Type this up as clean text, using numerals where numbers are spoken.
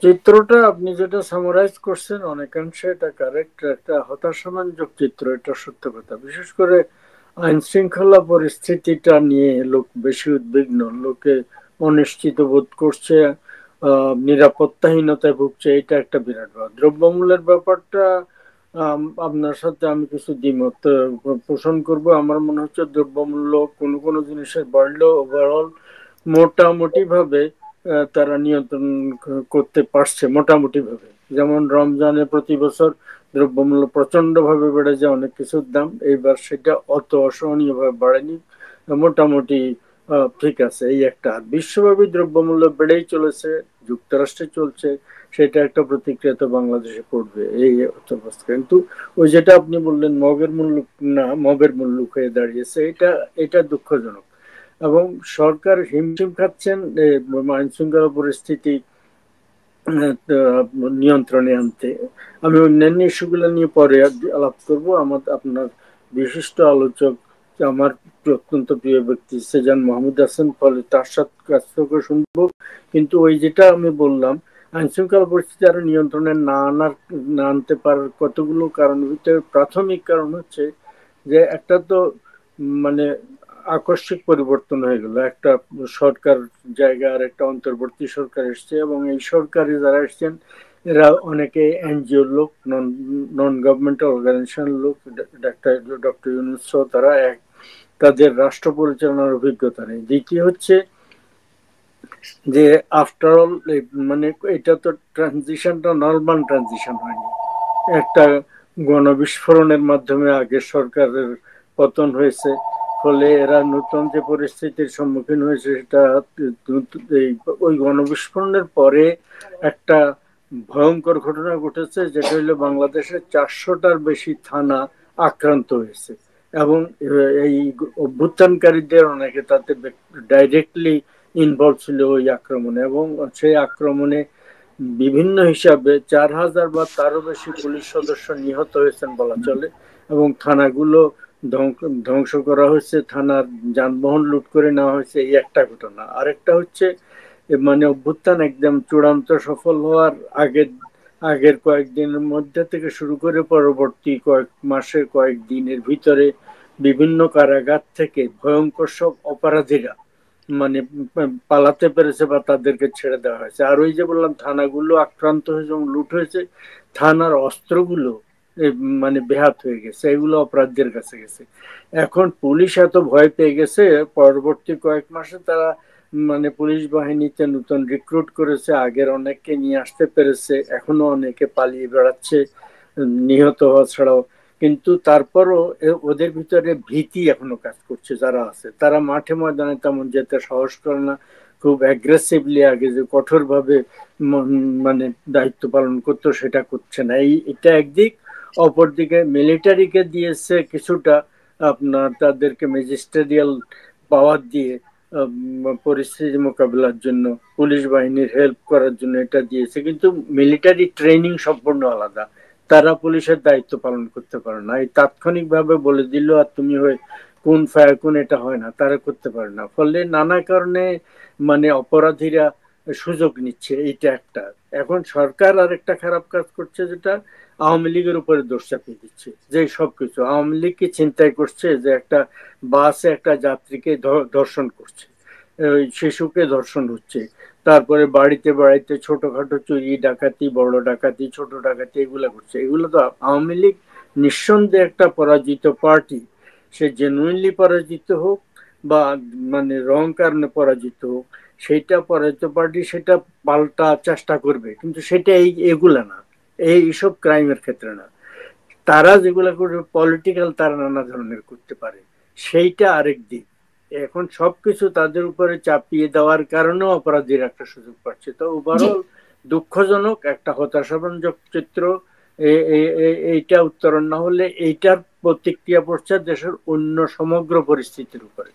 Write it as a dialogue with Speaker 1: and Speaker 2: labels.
Speaker 1: চিত্রটা আপনি যেটা সামারাইজ করছেন অনেকাংশে এটা কারেক্ট। একটা হতাশাব্যঞ্জক চিত্র, এটা সত্য কথা। বিশেষ করে আইন শৃঙ্খলা পরিস্থিতিটা নিয়ে লোক বেশি উদ্বিগ্ন, লোকে অনিশ্চিত বোধ করছে, নিরাপত্তাহীনতায় ভুগছে। এটা একটা বিরাট ব্যাপার। দ্রব্যমূল্যের ব্যাপারটা আপনার সাথে আমি কিছু দ্বিমত পোষণ করব। আমার মনে হচ্ছে দ্রব্যমূল্য কোনো কোনো জিনিসের বাড়লেও ওভারঅল মোটামুটি ভাবে তারা নিয়ন্ত্রণ করতে পারছে মোটামুটি ভাবে। যেমন রমজানে প্রতি বছর দ্রব্যমূল্য প্রচন্ড ভাবে বেড়ে যায় অনেক কিছুর দাম, এইবার সেটা অত অসহনীয় ভাবে বাড়েনি, মোটামুটি ঠিক আছে। এই একটা। আর বিশ্বব্যাপী দ্রব্যমূল্য বেড়েই চলেছে, যুক্তরাষ্ট্রে চলছে, সেটা একটা প্রতিক্রিয়া তো বাংলাদেশে পড়বে। এই হচ্ছে অবস্থা। কিন্তু ওই যেটা আপনি বললেন মগের মুল্লুক না মগের মুল্লুক হয়ে দাঁড়িয়েছে, এটা এটা দুঃখজনক। এবং সরকার হিমশিম খাচ্ছেন আইন শৃঙ্খলা পরিস্থিতি নিয়ন্ত্রণে আনতে। আমি অন্যান্য ইস্যুগুলো নিয়ে পরে আলাপ করব। আপনার বিশিষ্ট আলোচক আমার অত্যন্ত প্রিয় ব্যক্তি সেজান মাহমুদ হাসান, ফলে তার সাথে কাছ থেকে শুনবো। কিন্তু ওই যেটা আমি বললাম, আইন শৃঙ্খলা পরিস্থিতি আরো নিয়ন্ত্রণে না আনতে পারার কতগুলো কারণের ভিতরে প্রাথমিক কারণ হচ্ছে যে একটা তো মানে আকস্মিক পরিবর্তন হয়ে গেল। একটা সরকার জায়গায় আর একটা অন্তর্বর্তী সরকার এসছে, এবং এই সরকারে যারা এসছেন এরা অনেকে এনজিওর লোক, নন গভর্নমেন্টাল অর্গানাইজেশন লোক। ডাক্তার ডক্টর ইউনূস সহ তারা তাদের রাষ্ট্র পরিচালনার অভিজ্ঞতা নেই। দ্বিতীয় হচ্ছে যে আফটার অল মানে এটা তো ট্রানজিশনটা নর্মাল ট্রানজিশন হয়নি। একটা গণবিস্ফোরণের মাধ্যমে আগের সরকারের পতন হয়েছে। ফলে এরা নতুন যে পরিস্থিতির সম্মুখীন হয়েছে সেটা ওই গণবিস্ফোরণের পরে একটা ভয়ঙ্কর ঘটনা ঘটেছে, যেটা হলো বাংলাদেশের 400টার বেশি থানা আক্রান্ত হয়েছে। এবং এই অভ্যুত্থানকারীদের অনেকে তাতে ডাইরেক্টলি ইনভলভ ছিল ওই আক্রমণে। এবং সেই আক্রমণে বিভিন্ন হিসাবে 4,000 বা তারও বেশি পুলিশ সদস্য নিহত হয়েছেন বলা চলে। এবং থানাগুলো ধ্বংস করা হয়েছে, থানার যানবাহন লুট করে নেওয়া হয়েছে। এই একটা ঘটনা। আরেকটা হচ্ছে মানে অভ্যুত্থান একদম চূড়ান্ত সফল হওয়ার আগের কয়েকদিনের মধ্যে থেকে শুরু করে পরবর্তী কয়েক মাসের কয়েকদিনের ভিতরে বিভিন্ন কারাগার থেকে ভয়ঙ্কর সব অপরাধীরা মানে পালাতে পেরেছে বা তাদেরকে ছেড়ে দেওয়া হয়েছে। আর ওই যে বললাম থানাগুলো আক্রান্ত হয়েছে এবং লুট হয়েছে, থানার অস্ত্রগুলো মানে বেহাত হয়ে গেছে, এগুলো অপরাধীদের কাছে গেছে। এখন পুলিশ এত ভয় পেয়ে গেছে, পরবর্তী কয়েক মাসে তারা মানে পুলিশ বাহিনীতে নতুন রিক্রুট করেছে, আগের অনেককে নিয়ে আসতে পেরেছে, এখনো অনেকে পালিয়ে বেড়াচ্ছে নিহত হওয়া ছাড়াও। কিন্তু তারপরও ওদের ভিতরে ভীতি এখনো কাজ করছে। যারা আছে তারা মাঠে ময়দানে তেমন যেতে সাহস করে না। খুব অ্যাগ্রেসিভলি আগে যে কঠোর ভাবে মানে দায়িত্ব পালন করতো সেটা করছে না। এটা একদিক। অপরদিকে মিলিটারিকে দিয়েছে কিছুটা আপনার তাদেরকে ম্যাজিস্ট্রেরিয়াল পাওয়ার দিয়ে পরিস্থিতি মোকাবিলার জন্য, পুলিশ বাহিনীর হেল্প করার জন্য এটা দিয়েছে। কিন্তু মিলিটারি ট্রেনিং সম্পূর্ণ আলাদা। তারা পুলিশের দায়িত্ব পালন করতে পারে না। এই তাৎক্ষণিক ভাবে বলে দিল আর তুমি হয়ে কোন ফায়ার কোন, এটা হয় না, তারা করতে পারে না। ফলে নানা কারণে মানে অপরাধীরা সুযোগ নিচ্ছে। এইটা একটা। এখন সরকার আর একটা খারাপ কাজ করছে, যেটা আওয়ামী লীগের উপরে দোষ চাপিয়ে দিচ্ছে যে সবকিছু আওয়ামী লীগ কি চিন্তাই করছে যে একটা বাসে একটা যাত্রীকে ধর্ষণ করছে, ওই শিশুকে ধর্ষণ হচ্ছে, তারপরে বাড়িতে বাড়িতে ছোটখাটো চুরি ডাকাতি, বড় ডাকাতি, ছোট ডাকাতি, এগুলো করছে। এগুলো তো আওয়ামী লীগ নিঃসন্দেহে একটা পরাজিত পার্টি। সে জেনুইনলি পরাজিত হোক বা মানে রং কারণে পরাজিত হোক, সেইটা পরাজিত পার্টি সেটা পাল্টা চেষ্টা করবে, কিন্তু সেটা এগুলা না, এইসব ক্রাইমের ক্ষেত্রে না। তারা যেগুলো করবে পলিটিক্যাল, তারা নানা ধরনের করতে পারে, সেইটা আরেক দিক। এখন সবকিছু তাদের উপরে চাপিয়ে দেওয়ার কারণেও অপরাধীর একটা সুযোগ পাচ্ছে। তো
Speaker 2: জি।
Speaker 1: ওভারঅল দুঃখজনক, একটা হতাশাব্যঞ্জক চিত্র। এইটা উত্তরণ না হলে এইটার প্রতিক্রিয়া পড়ছে দেশের অন্য সমগ্র পরিস্থিতির উপরে।